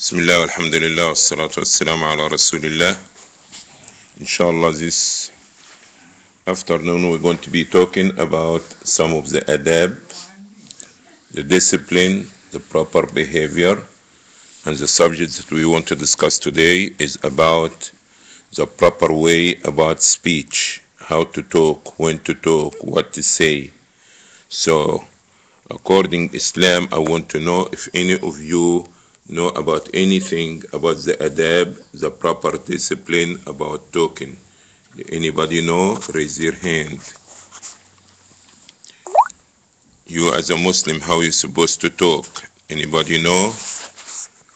Bismillah, alhamdulillah, wassalatu wassalamu ala rasulillah. Inshallah, this afternoon we're going to be talking about some of the adab, the discipline, the proper behavior, and the subject that we want to discuss today is about the proper way about speech, how to talk, when to talk, what to say. So, according to Islam, I want to know if any of you know about anything about the adab, the proper discipline about talking. Anybody know? Raise your hand. You as a Muslim, how you supposed to talk? Anybody know?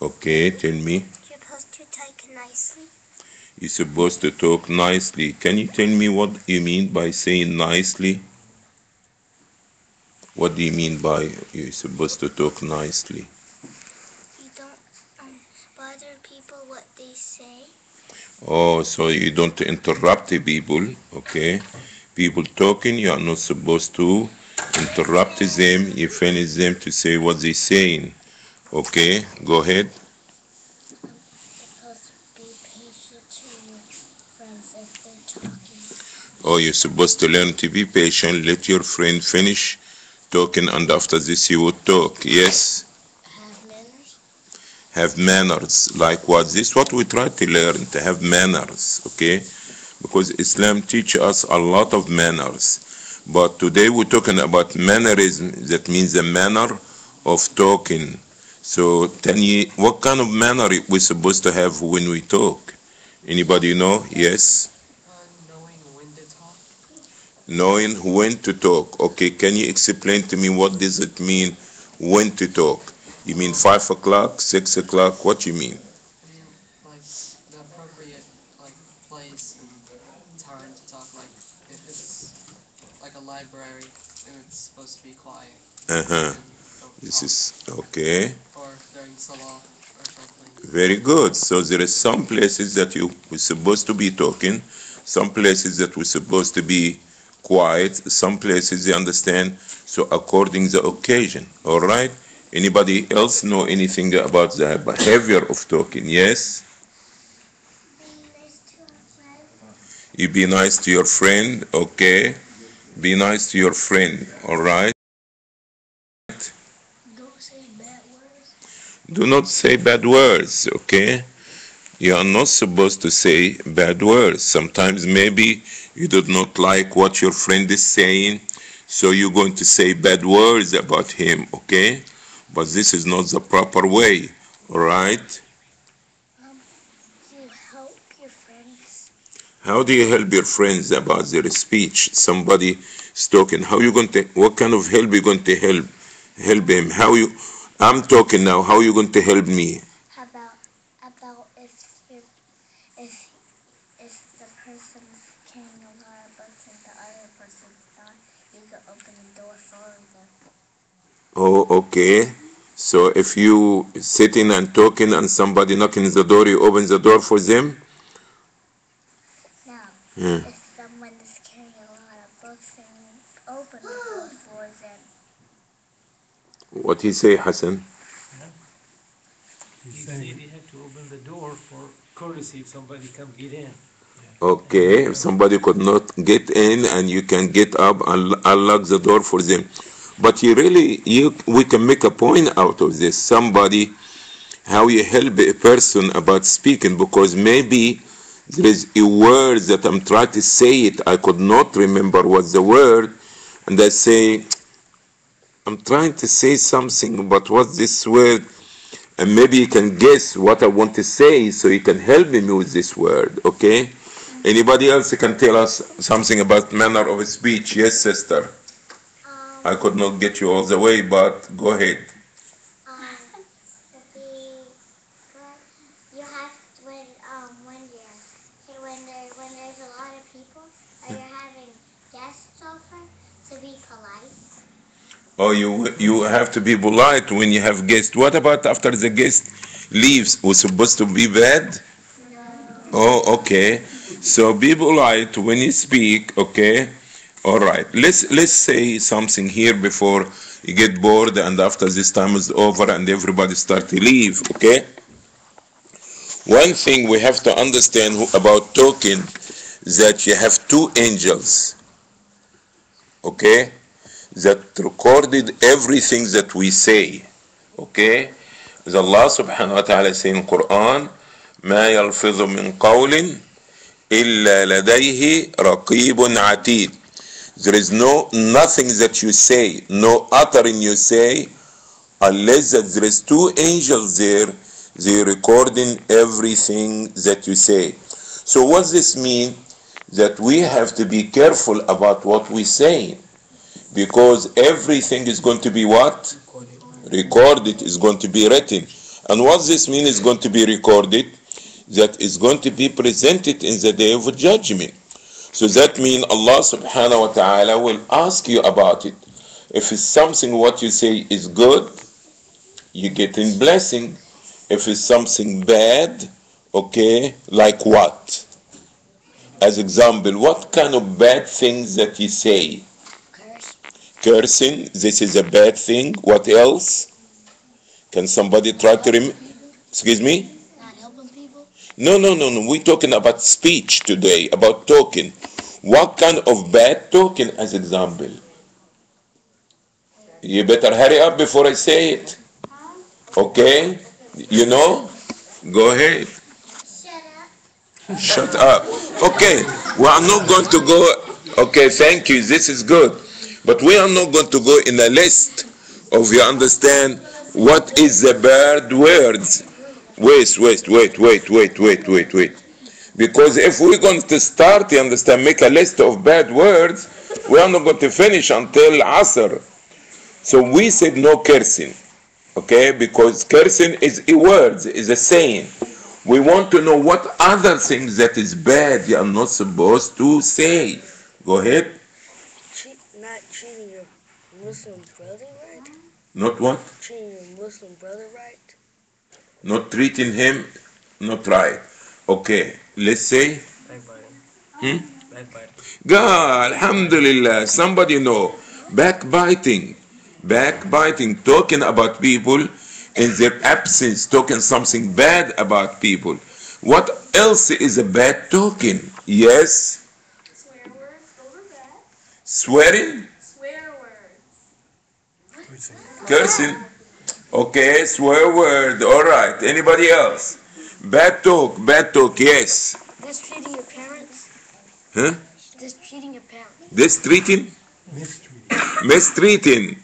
Okay, tell me. You're supposed to talk nicely. You're supposed to talk nicely. Can you tell me what you mean by saying nicely? What do you mean by you're supposed to talk nicely? You don't bother people what they say. Oh, so you don't interrupt the people, okay? People talking, you are not supposed to interrupt them. You finish them to say what they're saying. Okay, go ahead. You're supposed to be patient to your friends if they're talking. Oh, you're supposed to learn to be patient. Let your friend finish talking, and after this you would talk. Yes? Have manners. Have manners. Like what? This is what we try to learn, to have manners, okay? Because Islam teaches us a lot of manners. But today we're talking about mannerism. That means the manner of talking. So tell me, what kind of manner we're supposed to have when we talk? Anybody know? Yes? Knowing when to talk. Knowing when to talk. Okay, can you explain to me what does it mean when to talk? You mean 5 o'clock, 6 o'clock? What you mean? I mean, like the appropriate place and time to talk. Like if it's like a library and it's supposed to be quiet. Uh-huh. Then don't This talk. is okay. Or during salah or something. Very good. So there is some places that we're supposed to be talking, some places that we're supposed to be quiet, some places you understand. So according the occasion. All right. Anybody else know anything about the behavior of talking? Yes. Be nice to our friends. You be nice to your friend. Okay. Be nice to your friend. All right. Don't say bad words. Do not say bad words. Okay. You are not supposed to say bad words. Sometimes maybe you do not like what your friend is saying, so you're going to say bad words about him, okay? But this is not the proper way, all right? Do you help your friends? How do you help your friends about their speech? Somebody is talking. How you going to? What kind of help you going to help him? I'm talking now. How you going to help me? About if the person's carrying a lot of books and the other person's not, you can open the door for them. Oh, okay. So if you sitting and talking and somebody knocking the door, you open the door for them? Now, Hmm. if someone is carrying a lot of books and you open the door for them. What he say, Hassan? He said you have to open the door for courtesy if somebody come get in. Okay, if somebody could not get in and you can get up and unlock the door for them. But we can make a point out of this. Somebody, how you help a person about speaking, because maybe there is a word that I'm trying to say it, I could not remember what's the word, and I say, I'm trying to say something, but what's this word? And maybe you can guess what I want to say, so you can help me with this word, okay? Anybody else can tell us something about manner of speech? Yes, sister. I could not get you all the way, but go ahead. You have when there's a lot of people or you're having guests over, to be polite. Oh, you have to be polite when you have guests. What about after the guest leaves? Was supposed to be bad? No. Oh, okay. So be polite when you speak, okay? All right. Let's say something here before you get bored and after this time is over and everybody start to leave, okay? One thing we have to understand about talking, that you have two angels, okay, that recorded everything that we say, okay. As Allah subhanahu wa ta'ala say in Quran, ما يلفظ من قول إلا لديه رقيب عتيد. There is nothing that you say, no uttering you say, unless that there is two angels there, they recording everything that you say. So what does this mean? That we have to be careful about what we say, because everything is going to be what? Recorded, is going to be written. And what does this mean is going to be recorded? That is going to be presented in the day of judgment. So that means Allah subhanahu wa ta'ala will ask you about it. If it's something what you say is good, you get in blessing. If it's something bad, okay, like what? As example, what kind of bad things that you say? Cursing, this is a bad thing. What else? Can somebody try to excuse me? Not helping people? No. We're talking about speech today, about talking. What kind of bad talking as example? You better hurry up before I say it. Okay? You know? Go ahead. Shut up. Okay. We are not going to go. Okay, thank you. This is good. But we are not going to go in a list of, you understand, what is the bad words. Wait. Because if we're going to start, you understand, make a list of bad words, we are not going to finish until Asr. So we said no cursing. Okay? Because cursing is a word, is a saying. We want to know what other things that is bad you are not supposed to say. Go ahead. Not treating your Muslim brother right? Not what? Treating your Muslim brother right? Not treating him not right. Okay, let's say. Backbiting. Backbiting. God, alhamdulillah, somebody know. Backbiting, talking about people in their absence, talking something bad about people. What else is a bad talking? Yes? Swear words, those are bad. Swearing? Swear words. Cursing? Okay, swear word, alright. Anybody else? Bad talk, yes. Mistreating your parents. Huh? Mistreating your parents. Mistreating? Mistreating.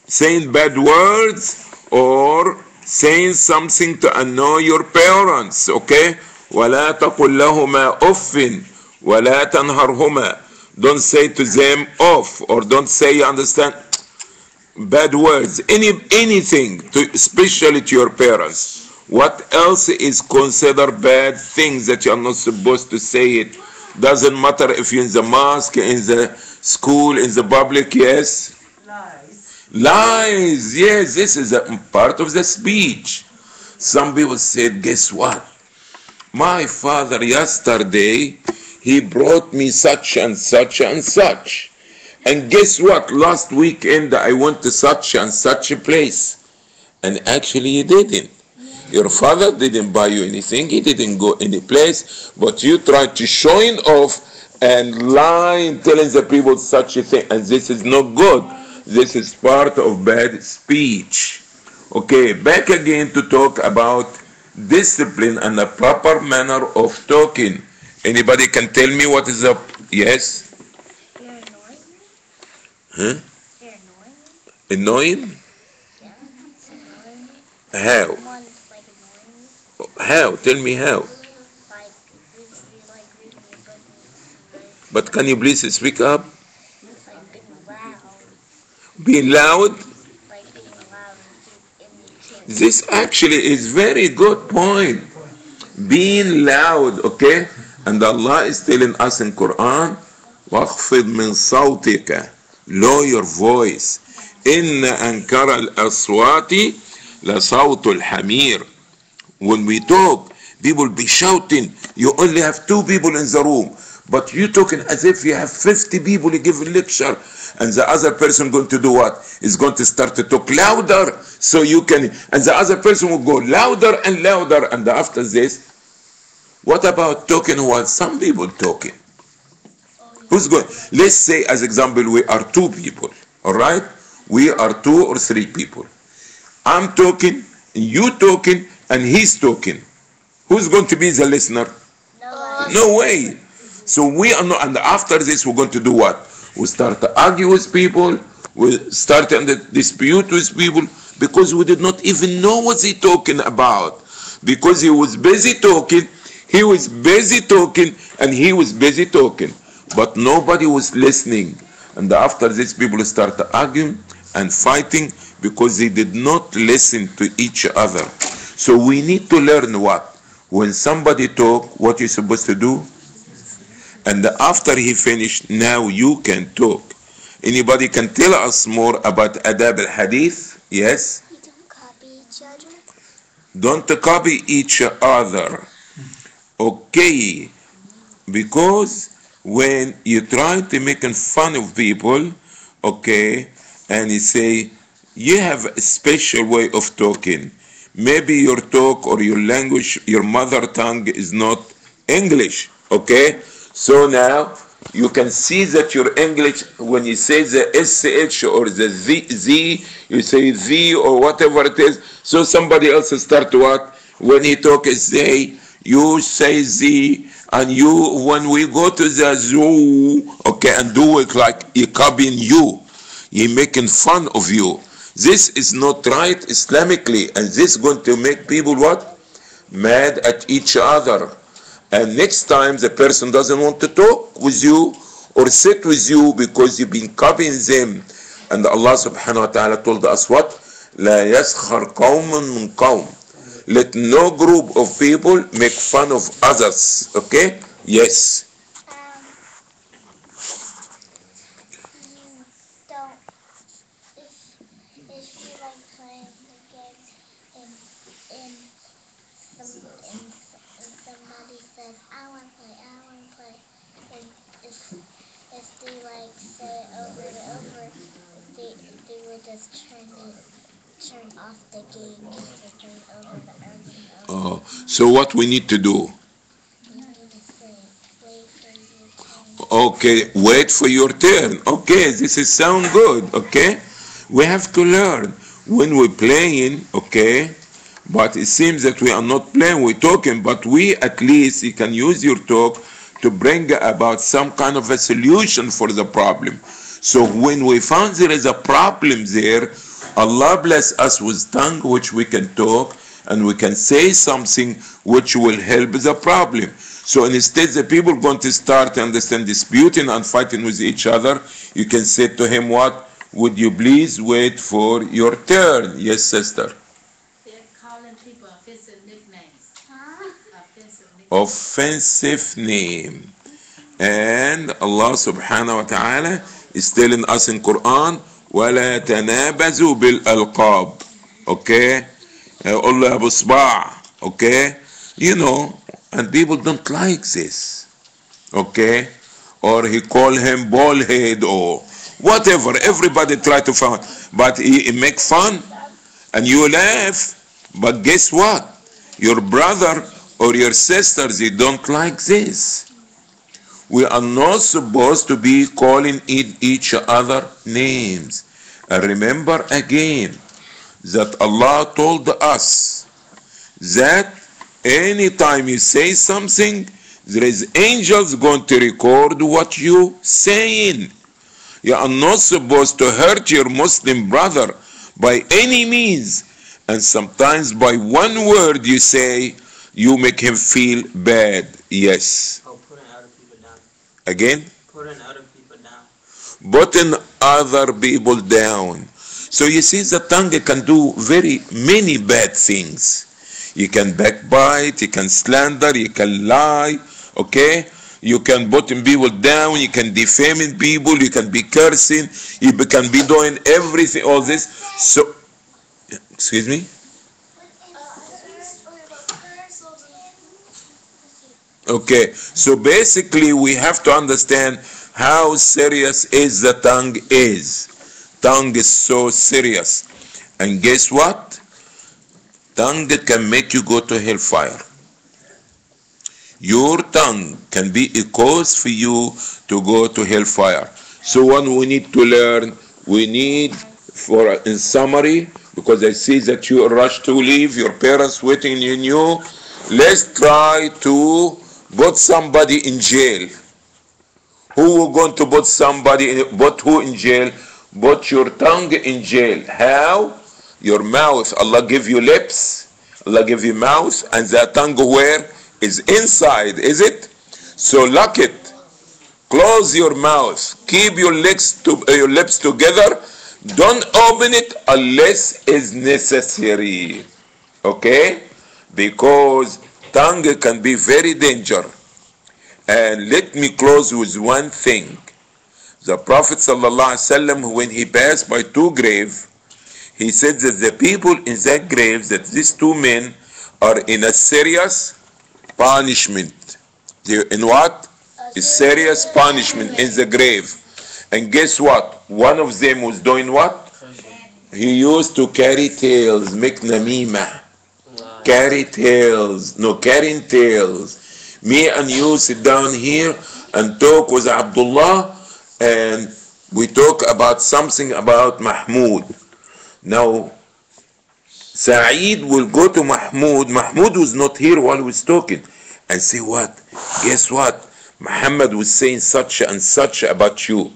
Saying bad words or saying something to annoy your parents, okay? وَلَا تَقُلْ لَهُمَا أُفٍّ وَلَا تَنْهَرْهُمَا. Don't say to them off, or don't say, you understand, bad words, anything, especially to your parents. What else is considered bad things that you are not supposed to say it? Doesn't matter if you're in the mosque, in the school, in the public, yes? Lies, yes, this is a part of the speech. Some people said, guess what? My father yesterday, he brought me such and such and such. And guess what? Last weekend I went to such and such a place. And actually he didn't. Your father didn't buy you anything. He didn't go any place. But you tried to showing off and lying, telling the people such a thing. And this is not good. This is part of bad speech. Okay, back again to talk about discipline and the proper manner of talking. Anybody can tell me what is up? Yes? You're annoying. Huh? You're annoying. Annoying? Yeah, it's annoying. How? Someone's like annoying you. How? Tell me how. Like, you like reading your book and like, But can you please speak up? being loud. Being loud? Like being loud and you can't. This actually is very good point. Being loud, okay? And Allah is telling us in Quran, وَاخْفِضْ مِنْ صَوْتِكَ. Lower your voice. إِنَّ أَنْكَرَ الْأَصْوَاتِ لَصَوْتُ الْحَمِيرِ. When we talk, people be shouting. You only have 2 people in the room. But you talking as if you have 50 people, you give a lecture. And the other person going to do what? Is going to start to talk louder. So you can, and the other person will go louder and louder. And after this, What about talking while some people talking? Who's going? Let's say, as example, we are two people. All right? We are two or three people. I'm talking, you talking, and he's talking. Who's going to be the listener? Nobody. No way. So we are not, and after this, we're going to do what? We start to argue with people. We start to dispute with people because we did not even know what he talking about. Because he was busy talking, he was busy talking, and he was busy talking. But nobody was listening. And after this, people start arguing and fighting because they did not listen to each other. So we need to learn what? When somebody talk, what you're supposed to do? And after he finished, now you can talk. Anybody can tell us more about adab al-hadith? Yes? We don't copy each other. Don't copy each other. Okay. Because when you try to make fun of people, okay, and you say, you have a special way of talking. Maybe your talk or your language, your mother tongue is not English, okay? So now you can see that your English, when you say the SH or the Z, you say Z or whatever it is. So somebody else start what? When he talk is they, you say Z, and you, when we go to the zoo, okay, and do it like he copying you, he making fun of you. This is not right Islamically, and this is going to make people what? Mad at each other. And next time the person doesn't want to talk with you or sit with you because you've been copying them. And Allah subhanahu wa ta'ala told us what? لا يسخر قوم من قوم. Let no group of people make fun of others. Okay? Yes. You don't. If you like playing the game and somebody says I want to play, and if they like say it over and over, they would just turn off the game because they're doing over and over and over. So what we need to do? You need to say, wait for your turn. Okay, wait for your turn. Okay, this is sound good. Okay, we have to learn when we're playing. Okay, but it seems that we are not playing, we're talking, but we at least you can use your talk to bring about some kind of a solution for the problem. So when we found there is a problem there, Allah bless us with tongue which we can talk and we can say something which will help the problem. So instead the people going to start to understand disputing and fighting with each other, you can say to him what? Would you please wait for your turn? Yes, sister. They're calling people offensive nicknames. Offensive nicknames. Offensive name. And Allah subhanahu wa ta'ala is telling us in Quran, وَلَا تَنَابَزُوا بِالْأَلْقَابِ. Okay? Allah Abu Sba'. Okay? You know, and people don't like this. Okay? Or he call him bald head or whatever. Everybody try to find. But he make fun and you laugh. But guess what? Your brother or your sisters, they don't like this. We are not supposed to be calling each other names. And remember again that Allah told us that anytime you say something, there is angels going to record what you saying. You are not supposed to hurt your Muslim brother by any means. And sometimes by one word you say, you make him feel bad. Yes. Oh, putting other people down. Again? Putting other people down. Putting other people down. So you see, the tongue can do very many bad things. You can backbite, you can slander, you can lie, okay? You can putting people down, you can defaming people, you can be cursing, you can be doing everything, all this. So, excuse me? Okay, so basically we have to understand how serious is the tongue is. Tongue is so serious. And guess what? Tongue can make you go to hellfire. Your tongue can be a cause for you to go to hellfire. So one we need to learn, we need for in summary, because I see that you rush to leave, your parents waiting on you. Let's try to put somebody in jail. Who going to put somebody in, put who in jail? Put your tongue in jail. How? Your mouth. Allah give you lips. Allah give you mouth, and the tongue where is inside, is it? So lock it. Close your mouth. Keep your your lips together. Don't open it unless is necessary. Okay? Because tongue can be very dangerous. And let me close with one thing. The Prophet ﷺ, when he passed by two graves, he said that the people in that grave, that these two men are in a serious punishment. They're in what? A serious punishment in the grave. And guess what? One of them was doing what? He used to carry tales, make namima. Carry tales, no carrying tales. Me and you sit down here and talk with Abdullah, and we talk about something about Mahmoud. Now, Saeed will go to Mahmoud. Mahmoud was not here while he was talking, and say what? Guess what? Muhammad was saying such and such about you.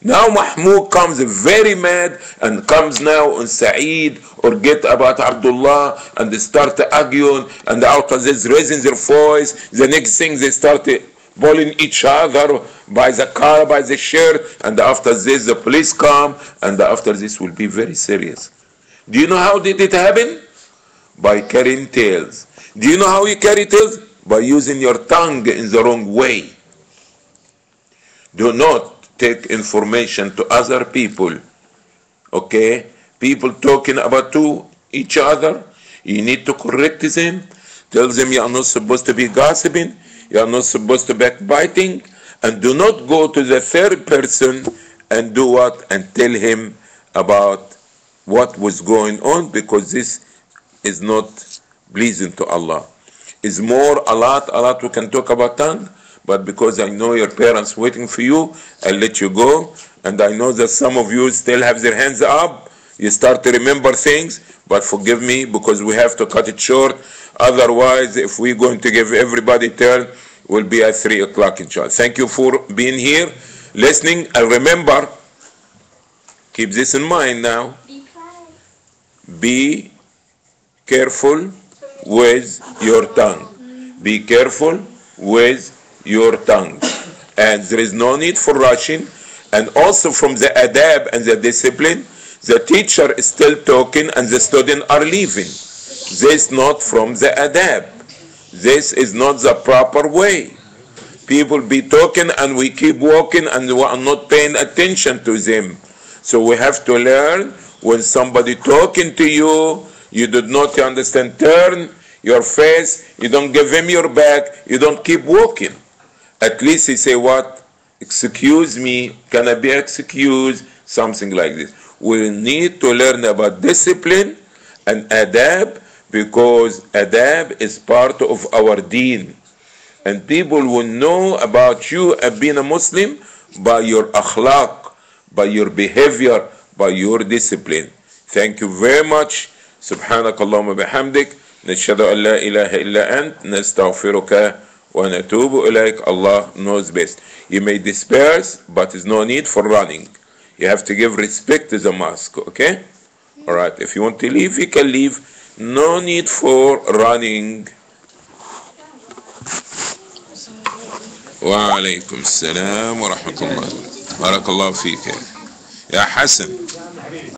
Now Mahmoud comes very mad and comes now on Saeed or get about Abdullah, and they start arguing, and after this raising their voice, the next thing they start bullying each other by the car, by the shirt, and after this the police come, and after this will be very serious. Do you know how did it happen? By carrying tales. Do you know how you carry tales? By using your tongue in the wrong way. Do not take information to other people. Okay? People talking about to each other. You need to correct them. Tell them you are not supposed to be gossiping. You are not supposed to be backbiting. And do not go to the third person and do what? And tell him about what was going on, because this is not pleasing to Allah. Is more a lot we can talk about tongue, but because I know your parents waiting for you, I'll let you go. And I know that some of you still have their hands up. You start to remember things, but forgive me because we have to cut it short. Otherwise, if we're going to give everybody turn, we'll be at 3 o'clock inshallah. Thank you for being here, listening, and remember, keep this in mind now. Be careful with your tongue. Be careful with your tongue. And there is no need for rushing. And also from the adab and the discipline, the teacher is still talking and the students are leaving. This not from the adab. This is not the proper way. People be talking and we keep walking and we are not paying attention to them. So we have to learn when somebody talking to you, you do not understand, turn your face, you don't give him your back, you don't keep walking. At least he say what? Excuse me, can I be excused? Something like this. We need to learn about discipline and adab, because adab is part of our deen. And people will know about you as being a Muslim by your akhlaq, by your behavior, by your discipline. Thank you very much. سبحانك اللهم بحمدك نشهد أن لا إله إلا أنت نستغفرك ونتوب إليك. Allah knows best. You may disperse, but there's no need for running. You have to give respect to the mosque, okay? All right, if you want to leave, you can leave. No need for running. وعليكم السلام ورحمة الله. بارك الله فيك يا حسن.